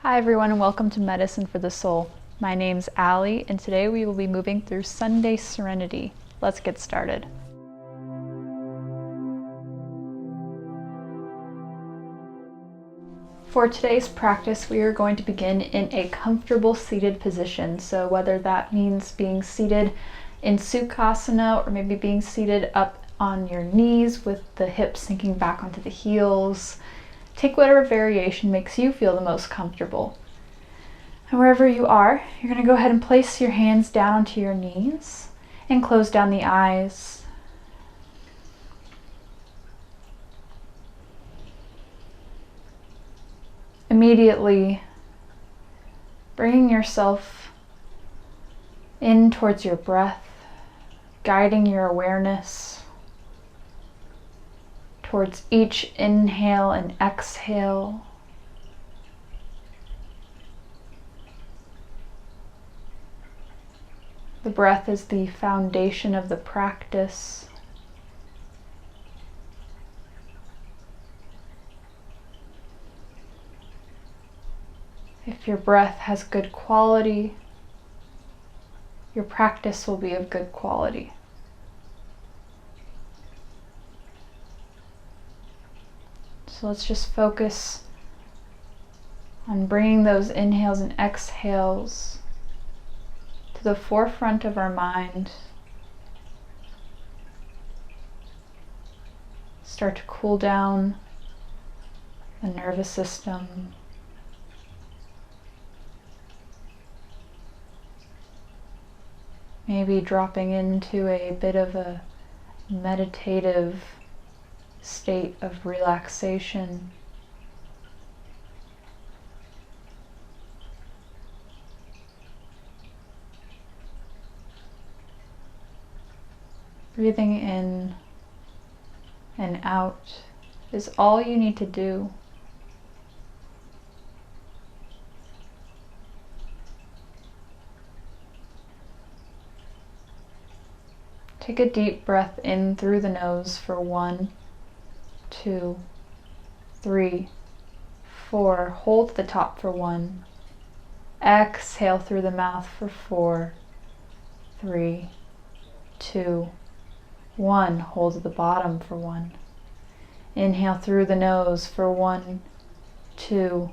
Hi everyone and welcome to Medicine for the Soul. My name's Allie and today we will be moving through Sunday Serenity. Let's get started. For today's practice, we are going to begin in a comfortable seated position. So whether that means being seated in Sukhasana or maybe being seated up on your knees with the hips sinking back onto the heels, take whatever variation makes you feel the most comfortable. And wherever you are, you're going to go ahead and place your hands down onto your knees and close down the eyes. Immediately bringing yourself in towards your breath, guiding your awareness towards each inhale and exhale. The breath is the foundation of the practice. If your breath has good quality, your practice will be of good quality. So let's just focus on bringing those inhales and exhales to the forefront of our mind. Start to cool down the nervous system. Maybe dropping into a bit of a meditative state of relaxation. Breathing in and out is all you need to do. Take a deep breath in through the nose for 1, 2, 3, 4. Hold at the top for 1. Exhale through the mouth for 4, 3, 2, 1. Hold at the bottom for 1. Inhale through the nose for 1, 2,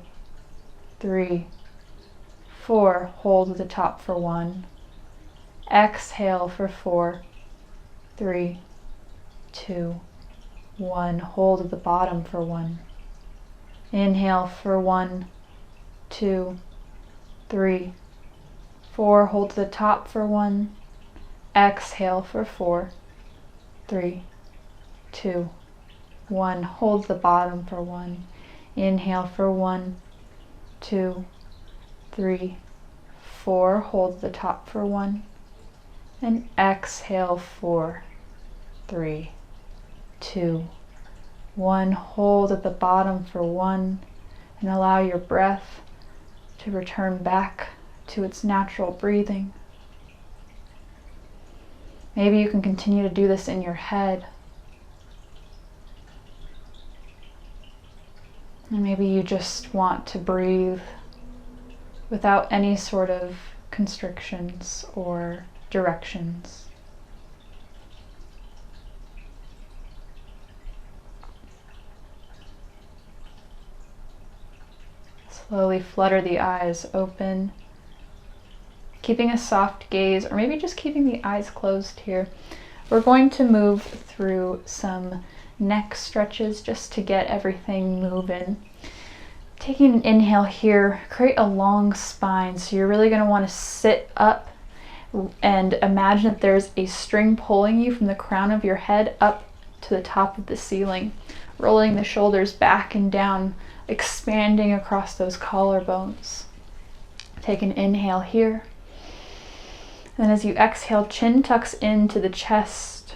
3, 4. Hold at the top for 1. Exhale for 4, 3, 2, 1. Hold at the bottom for 1. Inhale for 1, 2, 3, 4. Hold at the top for 1. Exhale for 4, 3, 2, 1. Hold the bottom for 1. Inhale for 1, 2, 3, 4. Hold the top for 1. And exhale 4, 3, 2, 1. Hold at the bottom for 1 and allow your breath to return back to its natural breathing. Maybe you can continue to do this in your head. And maybe you just want to breathe without any sort of constrictions or directions. Slowly flutter the eyes open, keeping a soft gaze, or maybe just keeping the eyes closed here. We're going to move through some neck stretches just to get everything moving. Taking an inhale here, create a long spine. So you're really going to want to sit up and imagine that there's a string pulling you from the crown of your head up to the top of the ceiling, rolling the shoulders back and down, expanding across those collarbones. Take an inhale here. And as you exhale, chin tucks into the chest,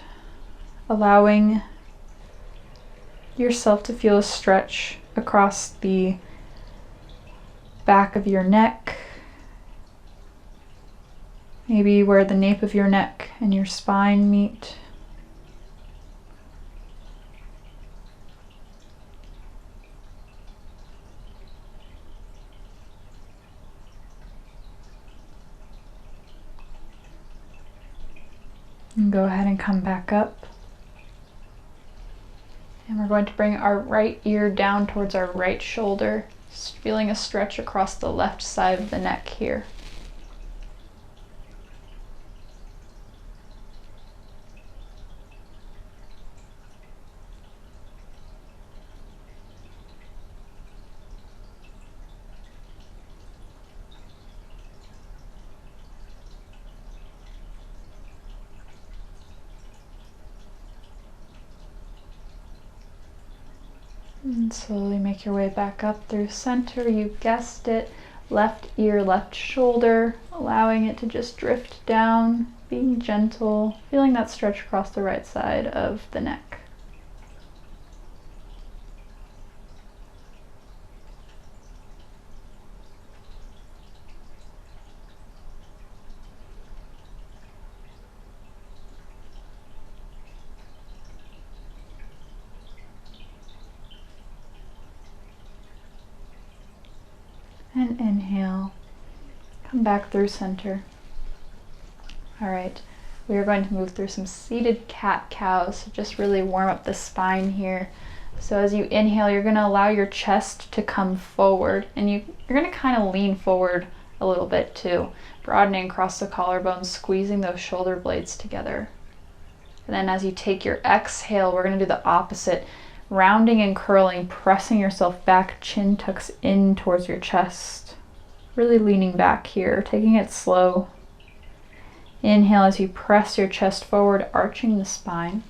allowing yourself to feel a stretch across the back of your neck, maybe where the nape of your neck and your spine meet. And go ahead and come back up. And we're going to bring our right ear down towards our right shoulder, feeling a stretch across the left side of the neck here. And slowly make your way back up through center. You guessed it. Left ear, left shoulder, allowing it to just drift down, being gentle, feeling that stretch across the right side of the neck. And inhale, come back through center. All right, we are going to move through some seated cat-cows, so just really warm up the spine here. So as you inhale, you're gonna allow your chest to come forward, and you're gonna kind of lean forward a little bit too, broadening across the collarbones, squeezing those shoulder blades together. And then as you take your exhale, we're gonna do the opposite. Rounding and curling, pressing yourself back, chin tucks in towards your chest. Really leaning back here, taking it slow. Inhale as you press your chest forward, arching the spine.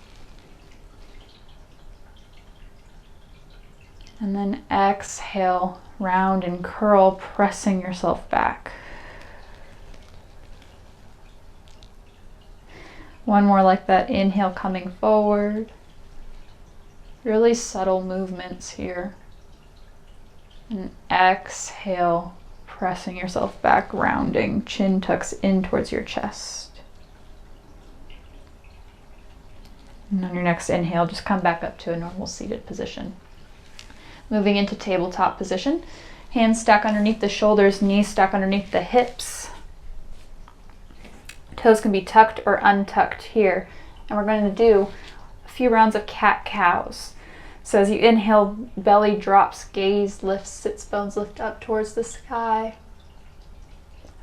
And then exhale, round and curl, pressing yourself back. One more like that. Inhale, coming forward. Really subtle movements here. And exhale, pressing yourself back, rounding, chin tucks in towards your chest. And on your next inhale, just come back up to a normal seated position. Moving into tabletop position. Hands stack underneath the shoulders, knees stack underneath the hips. Toes can be tucked or untucked here. And we're going to do a few rounds of cat-cows. So as you inhale, belly drops, gaze lifts, sits bones lift up towards the sky.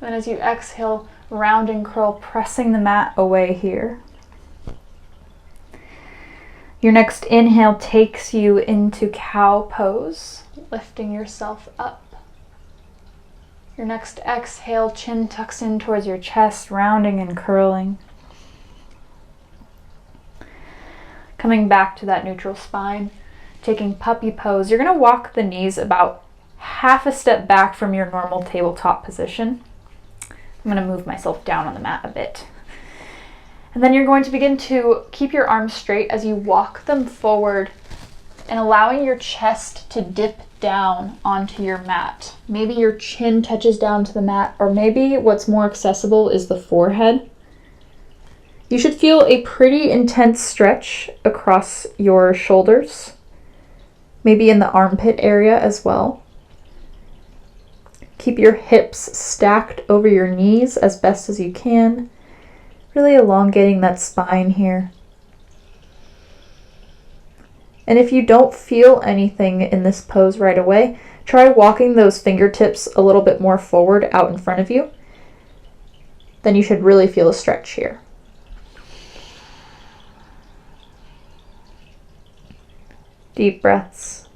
And then as you exhale, round and curl, pressing the mat away here. Your next inhale takes you into cow pose, lifting yourself up. Your next exhale, chin tucks in towards your chest, rounding and curling. Coming back to that neutral spine. Taking puppy pose, you're going to walk the knees about half a step back from your normal tabletop position. I'm going to move myself down on the mat a bit. And then you're going to begin to keep your arms straight as you walk them forward and allowing your chest to dip down onto your mat. Maybe your chin touches down to the mat, or maybe what's more accessible is the forehead. You should feel a pretty intense stretch across your shoulders. Maybe in the armpit area as well. Keep your hips stacked over your knees as best as you can. Really elongating that spine here. And if you don't feel anything in this pose right away, try walking those fingertips a little bit more forward out in front of you. Then you should really feel a stretch here. Deep breaths.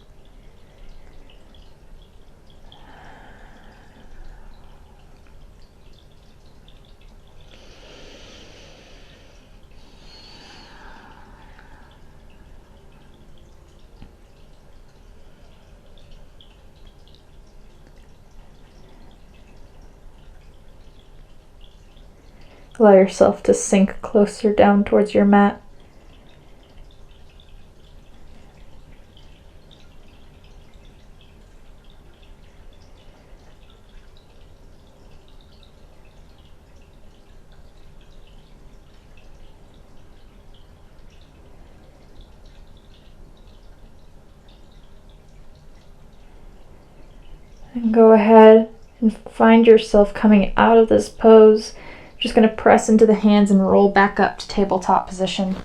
Allow yourself to sink closer down towards your mat. And go ahead and find yourself coming out of this pose, Just going to press into the hands and roll back up to tabletop position,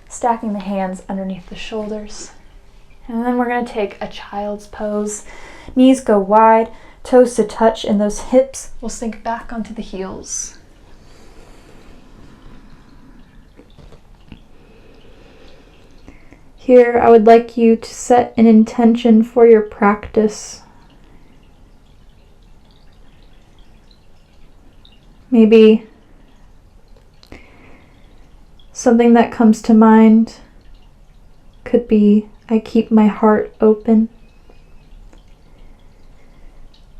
stacking the hands underneath the shoulders. And then we're going to take a child's pose. Knees go wide, toes to touch, and those hips will sink back onto the heels. Here, I would like you to set an intention for your practice. Maybe something that comes to mind could be, I keep my heart open,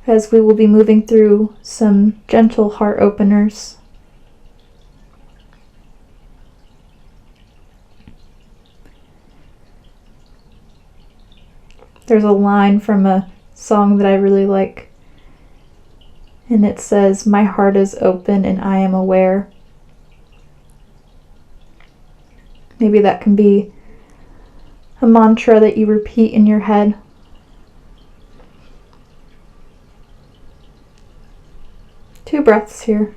as we will be moving through some gentle heart openers. There's a line from a song that I really like, and it says, "My heart is open and I am aware." Maybe that can be a mantra that you repeat in your head. Two breaths here.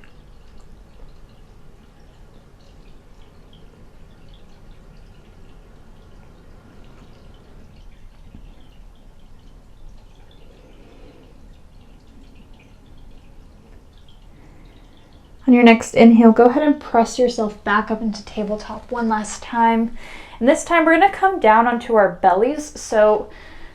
On your next inhale, go ahead and press yourself back up into tabletop one last time. And this time we're going to come down onto our bellies. So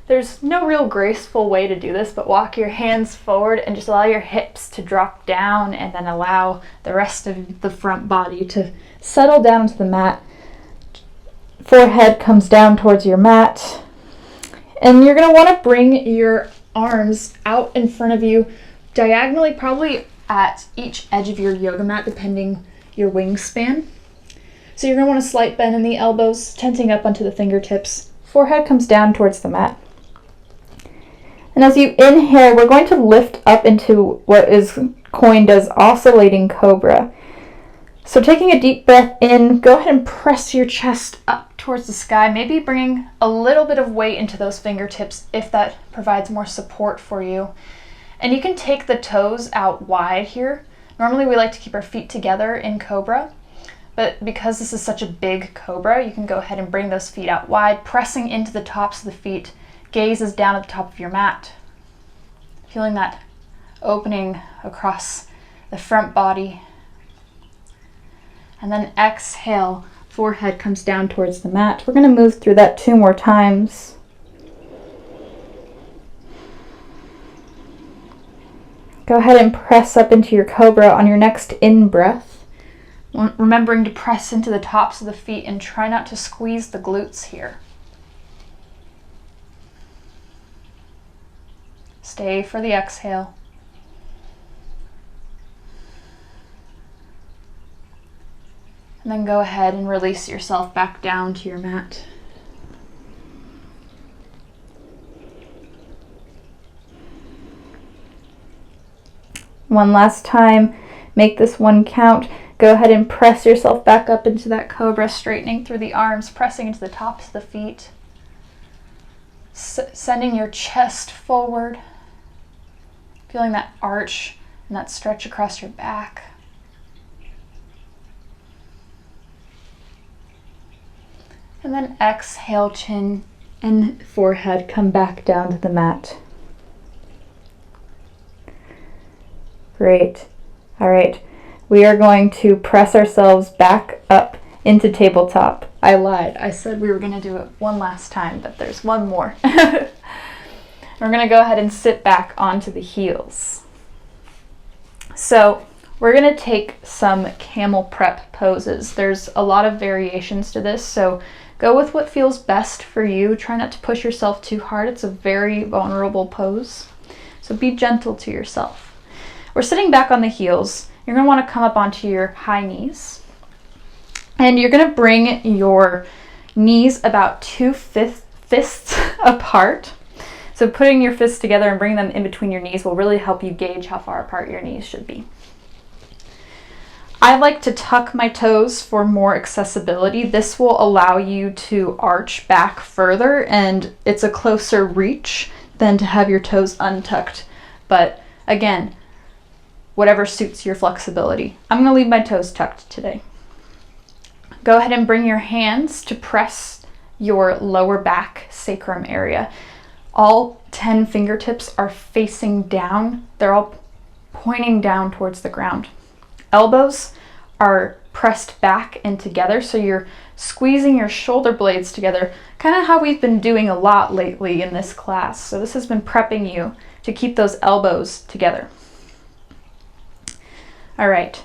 there's no real graceful way to do this, but walk your hands forward and just allow your hips to drop down, and then allow the rest of the front body to settle down to the mat. Forehead comes down towards your mat. And you're going to want to bring your arms out in front of you diagonally, probably at each edge of your yoga mat, depending your wingspan. So you're going to want a slight bend in the elbows, tenting up onto the fingertips. Forehead comes down towards the mat. And as you inhale, we're going to lift up into what is coined as oscillating cobra. So taking a deep breath in, go ahead and press your chest up towards the sky, maybe bringing a little bit of weight into those fingertips if that provides more support for you. And you can take the toes out wide here. Normally we like to keep our feet together in cobra, but because this is such a big cobra, you can go ahead and bring those feet out wide, pressing into the tops of the feet. Gaze is down at the top of your mat. Feeling that opening across the front body. And then exhale, forehead comes down towards the mat. We're going to move through that 2 more times. Go ahead and press up into your cobra on your next in-breath, remembering to press into the tops of the feet and try not to squeeze the glutes here. Stay for the exhale. And then go ahead and release yourself back down to your mat. One last time, make this one count. Go ahead and press yourself back up into that cobra, straightening through the arms, pressing into the tops of the feet. Sending your chest forward, feeling that arch and that stretch across your back. And then exhale, chin and forehead come back down to the mat. Great. All right. We are going to press ourselves back up into tabletop. I lied. I said we were going to do it one last time, but there's one more. We're going to go ahead and sit back onto the heels. So we're going to take some camel prep poses. There's a lot of variations to this, so go with what feels best for you. Try not to push yourself too hard. It's a very vulnerable pose, so be gentle to yourself. We're sitting back on the heels. You're going to want to come up onto your high knees. And you're going to bring your knees about 2 fists apart. So putting your fists together and bringing them in between your knees will really help you gauge how far apart your knees should be. I like to tuck my toes for more accessibility. This will allow you to arch back further, and it's a closer reach than to have your toes untucked. But again, whatever suits your flexibility. I'm going to leave my toes tucked today. Go ahead and bring your hands to press your lower back sacrum area. All 10 fingertips are facing down. They're all pointing down towards the ground. Elbows are pressed back and together, so you're squeezing your shoulder blades together, kind of how we've been doing a lot lately in this class. So this has been prepping you to keep those elbows together. All right,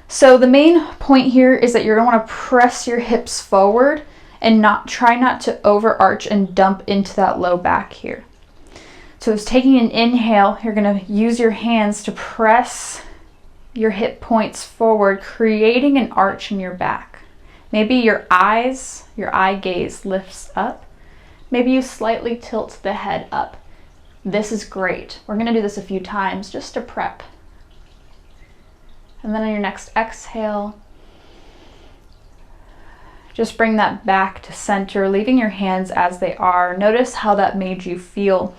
so the main point here is that you're going to want to press your hips forward and try not to overarch and dump into that low back here. So it's taking an inhale, you're going to use your hands to press your hip points forward, creating an arch in your back. Maybe your eye gaze lifts up. Maybe you slightly tilt the head up. This is great. We're going to do this a few times just to prep. And then on your next exhale, just bring that back to center, leaving your hands as they are. Notice how that made you feel.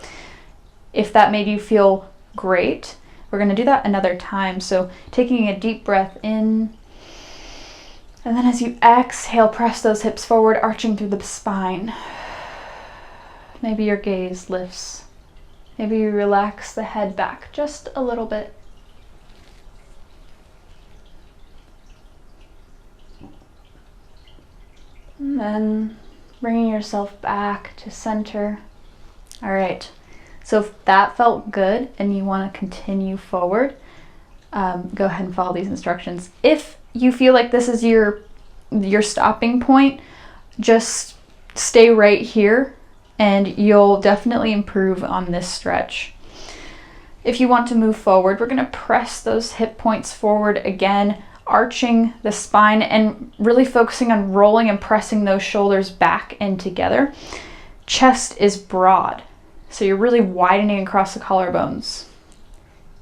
If that made you feel great, we're going to do that another time. So taking a deep breath in, and then as you exhale, press those hips forward, arching through the spine. Maybe your gaze lifts. Maybe you relax the head back just a little bit. And then bringing yourself back to center. All right. So if that felt good and you want to continue forward, go ahead and follow these instructions. If you feel like this is your stopping point, just stay right here and you'll definitely improve on this stretch. If you want to move forward, we're going to press those hip points forward again, arching the spine and really focusing on rolling and pressing those shoulders back and together. Chest is broad. So you're really widening across the collarbones.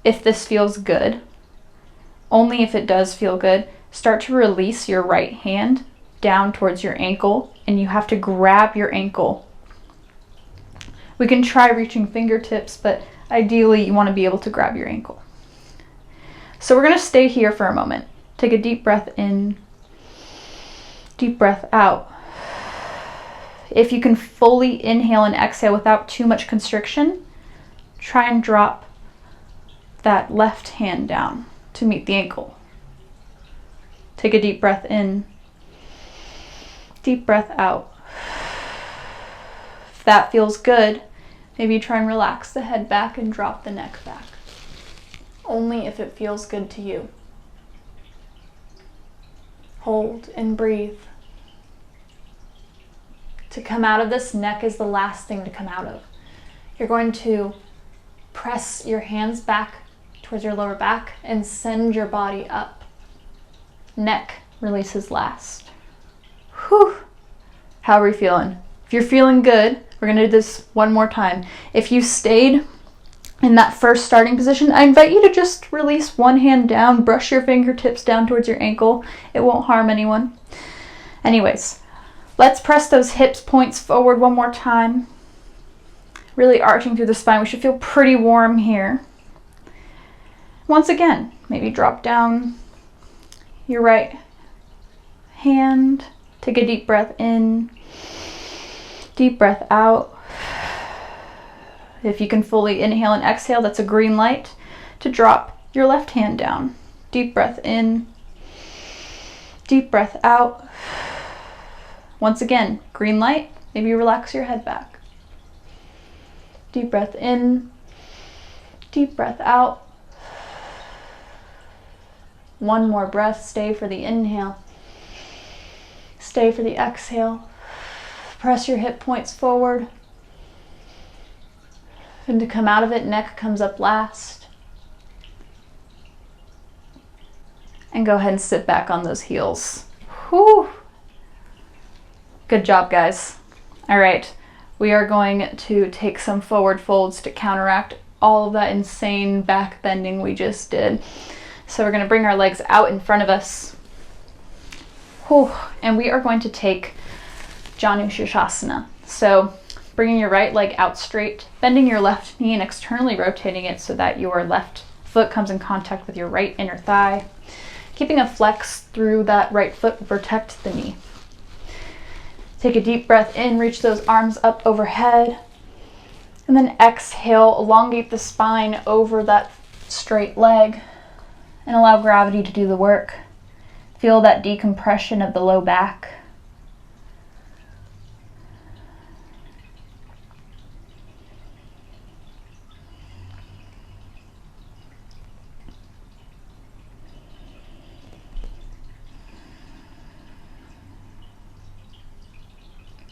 If this feels good, only if it does feel good, start to release your right hand down towards your ankle, and you have to grab your ankle. We can try reaching fingertips, but ideally you want to be able to grab your ankle. So we're going to stay here for a moment. Take a deep breath in, deep breath out. If you can fully inhale and exhale without too much constriction, try and drop that left hand down to meet the ankle. Take a deep breath in, deep breath out. If that feels good, maybe try and relax the head back and drop the neck back. Only if it feels good to you. Hold and breathe. To come out of this, neck is the last thing to come out of. You're going to press your hands back towards your lower back and send your body up. Neck releases last. Whew. How are we feeling? If you're feeling good, we're going to do this one more time. If you stayed in that first starting position, I invite you to just release one hand down, brush your fingertips down towards your ankle. It won't harm anyone. Anyways, let's press those hips points forward one more time. Really arching through the spine. We should feel pretty warm here. Once again, maybe drop down your right hand. Take a deep breath in, deep breath out. If you can fully inhale and exhale, that's a green light to drop your left hand down. Deep breath in, deep breath out. Once again, green light, maybe you relax your head back. Deep breath in, deep breath out. One more breath, stay for the inhale. Stay for the exhale. Press your hip points forward. And to come out of it, neck comes up last. And go ahead and sit back on those heels. Whew. Good job, guys. All right, we are going to take some forward folds to counteract all of that insane back bending we just did. So we're going to bring our legs out in front of us. Whew. And we are going to take Janu Shirshasana. So bringing your right leg out straight, bending your left knee and externally rotating it so that your left foot comes in contact with your right inner thigh. Keeping a flex through that right foot will protect the knee. Take a deep breath in, reach those arms up overhead, and then exhale, elongate the spine over that straight leg and allow gravity to do the work. Feel that decompression of the low back.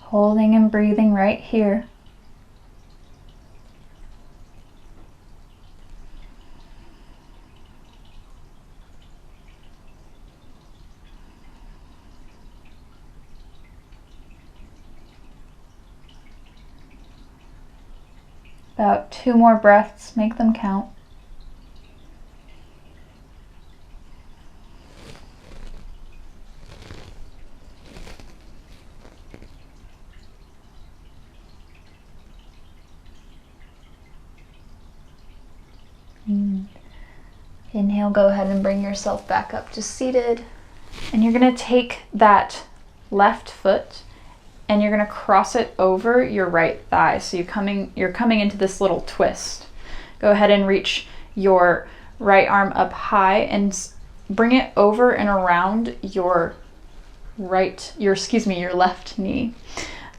Holding and breathing right here. About 2 more breaths, make them count. Inhale, go ahead and bring yourself back up to seated. And you're going to take that left foot and you're going to cross it over your right thigh. So you're coming into this little twist. Go ahead and reach your right arm up high and bring it over and around your left knee.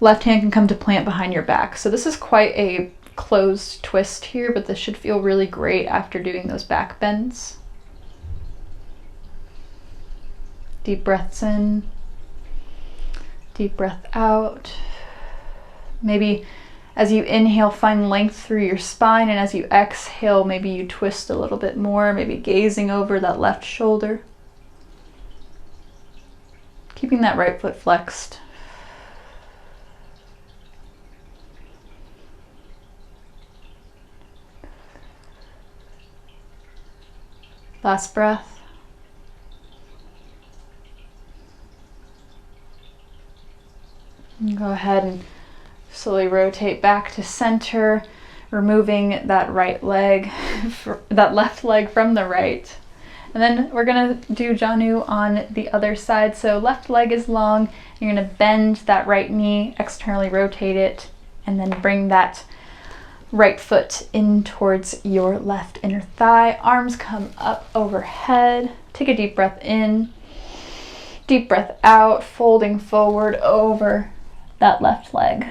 Left hand can come to plant behind your back. So this is quite a closed twist here, but this should feel really great after doing those back bends. Deep breaths in, deep breath out. Maybe as you inhale, find length through your spine, and as you exhale, maybe you twist a little bit more, maybe gazing over that left shoulder. Keeping that right foot flexed. Last breath. And go ahead and slowly rotate back to center, removing that right leg, that left leg from the right. And then we're gonna do Janu on the other side. So left leg is long, you're gonna bend that right knee, externally rotate it, and then bring that right foot in towards your left inner thigh. Arms come up overhead. Take a deep breath in, deep breath out, folding forward over that left leg.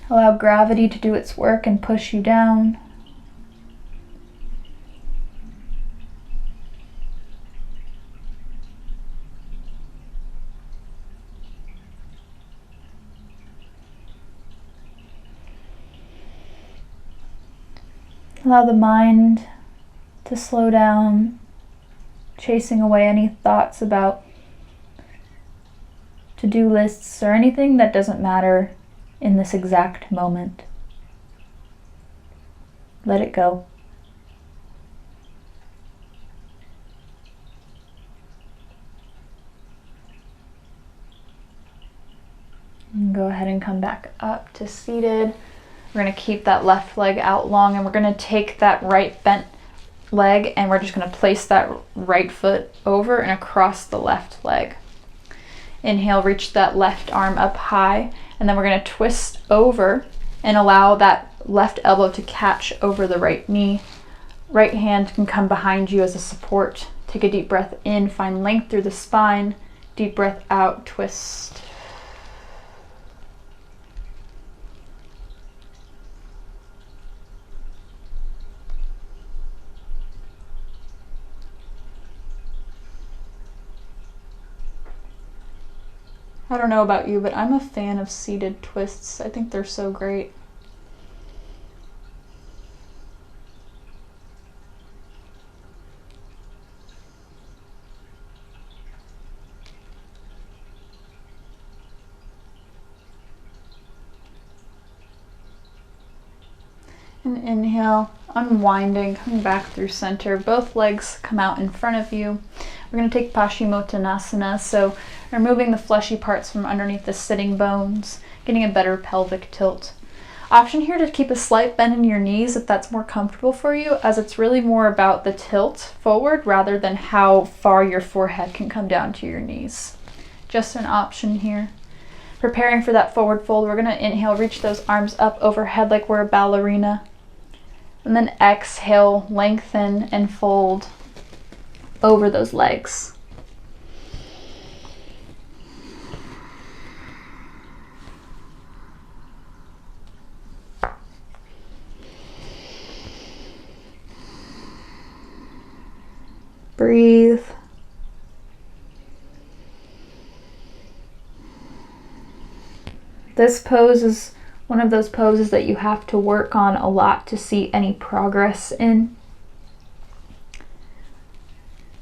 Allow gravity to do its work and push you down. Allow the mind to slow down, chasing away any thoughts about to-do lists or anything that doesn't matter in this exact moment. Let it go. And go ahead and come back up to seated. We're going to keep that left leg out long, and we're going to take that right bent leg and we're just going to place that right foot over and across the left leg. Inhale, reach that left arm up high, and then we're going to twist over and allow that left elbow to catch over the right knee. Right hand can come behind you as a support. Take a deep breath in, find length through the spine. Deep breath out, twist. I don't know about you, but I'm a fan of seated twists. I think they're so great. And inhale, unwinding, coming back through center. Both legs come out in front of you. We're going to take Paschimottanasana, so removing the fleshy parts from underneath the sitting bones, getting a better pelvic tilt. Option here to keep a slight bend in your knees if that's more comfortable for you, as it's really more about the tilt forward rather than how far your forehead can come down to your knees. Just an option here. Preparing for that forward fold, we're going to inhale, reach those arms up overhead like we're a ballerina. And then exhale, lengthen and fold over those legs. Breathe. This pose is one of those poses that you have to work on a lot to see any progress in.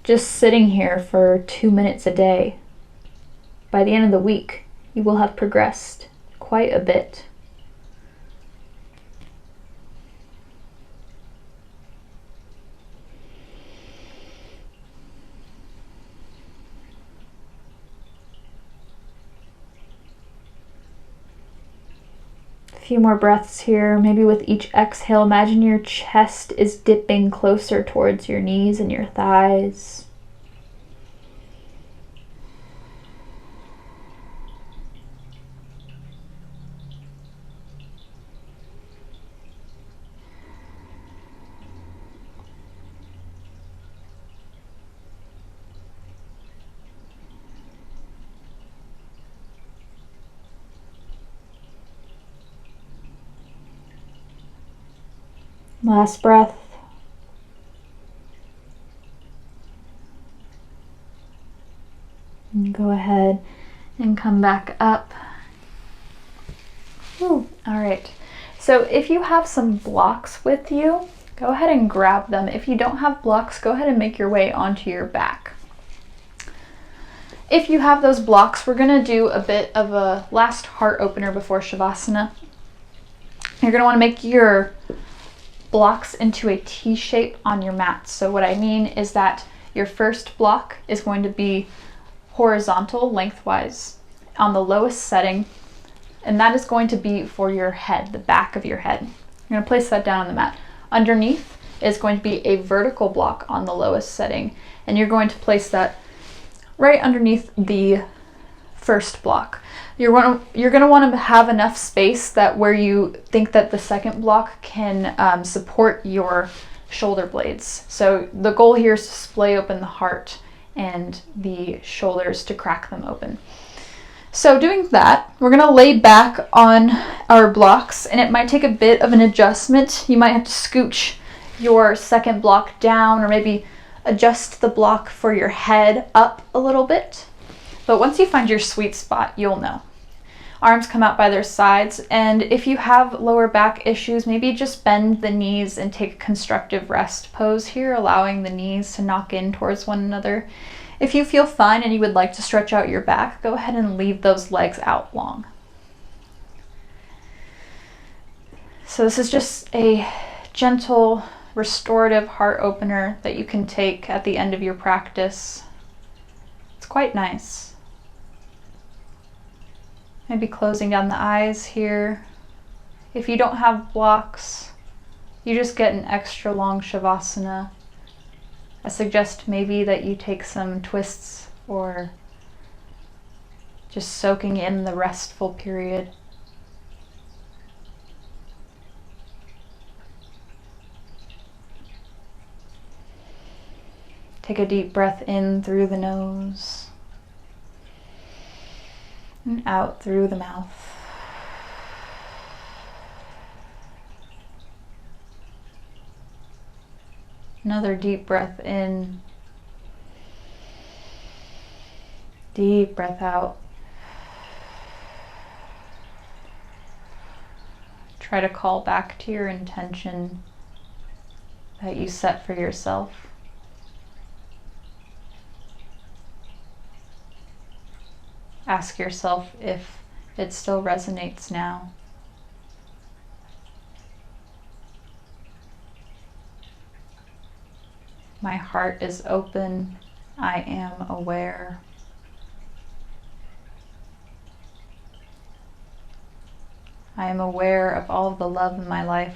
Just sitting here for 2 minutes a day, by the end of the week, you will have progressed quite a bit. A few more breaths here. Maybe with each exhale, imagine your chest is dipping closer towards your knees and your thighs. Last breath. And go ahead and come back up. All right. So if you have some blocks with you, go ahead and grab them. If you don't have blocks, go ahead and make your way onto your back. If you have those blocks, we're going to do a bit of a last heart opener before Shavasana. You're going to want to make your blocks into a T shape on your mat. So what I mean is that your first block is going to be horizontal lengthwise on the lowest setting, and that is going to be for your head, the back of your head. You're going to place that down on the mat. Underneath is going to be a vertical block on the lowest setting, and you're going to place that right underneath the first block. You're going to want to have enough space that where you think that the second block can support your shoulder blades. So the goal here is to splay open the heart and the shoulders to crack them open. So doing that, we're going to lay back on our blocks, and it might take a bit of an adjustment. You might have to scooch your second block down, or maybe adjust the block for your head up a little bit. But once you find your sweet spot, you'll know. Arms come out by their sides, and if you have lower back issues, maybe just bend the knees and take a constructive rest pose here, allowing the knees to knock in towards one another. If you feel fine and you would like to stretch out your back, go ahead and leave those legs out long. So this is just a gentle, restorative heart opener that you can take at the end of your practice. It's quite nice. Maybe closing down the eyes here. If you don't have blocks, you just get an extra long Shavasana. I suggest maybe that you take some twists or just soaking in the restful period. Take a deep breath in through the nose and out through the mouth. Another deep breath in. Deep breath out. Try to call back to your intention that you set for yourself. Ask yourself if it still resonates now. My heart is open. I am aware. I am aware of all of the love in my life.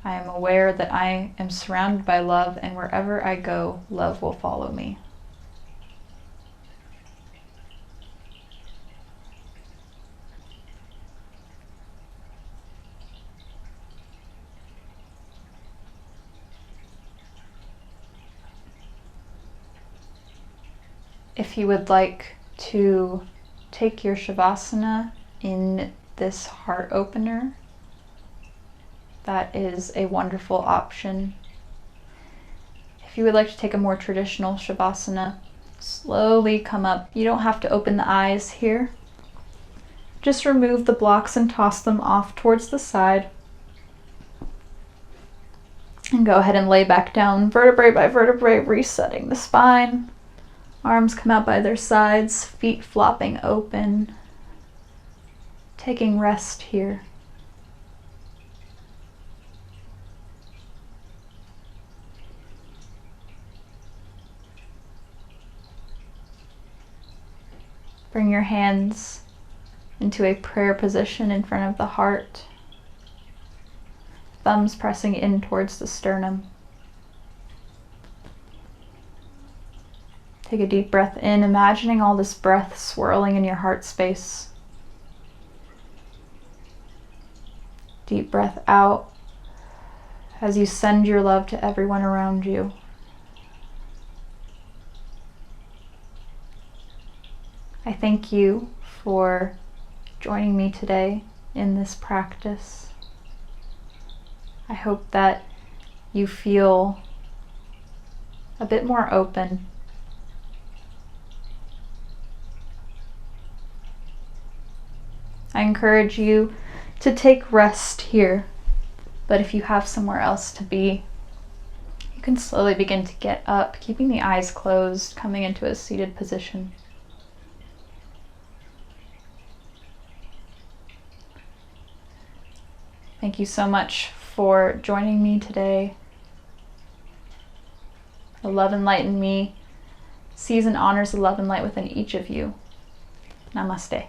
I am aware that I am surrounded by love, and wherever I go, love will follow me. If you would like to take your Shavasana in this heart opener, that is a wonderful option. If you would like to take a more traditional Shavasana, slowly come up. You don't have to open the eyes here. Just remove the blocks and toss them off towards the side. And go ahead and lay back down, vertebrae by vertebrae, resetting the spine. Arms come out by their sides, feet flopping open. Taking rest here. Bring your hands into a prayer position in front of the heart. Thumbs pressing in towards the sternum. Take a deep breath in, imagining all this breath swirling in your heart space. Deep breath out as you send your love to everyone around you. I thank you for joining me today in this practice. I hope that you feel a bit more open. I encourage you to take rest here, but if you have somewhere else to be, you can slowly begin to get up, keeping the eyes closed, coming into a seated position. Thank you so much for joining me today. The love and light in me sees and honors the love and light within each of you. Namaste.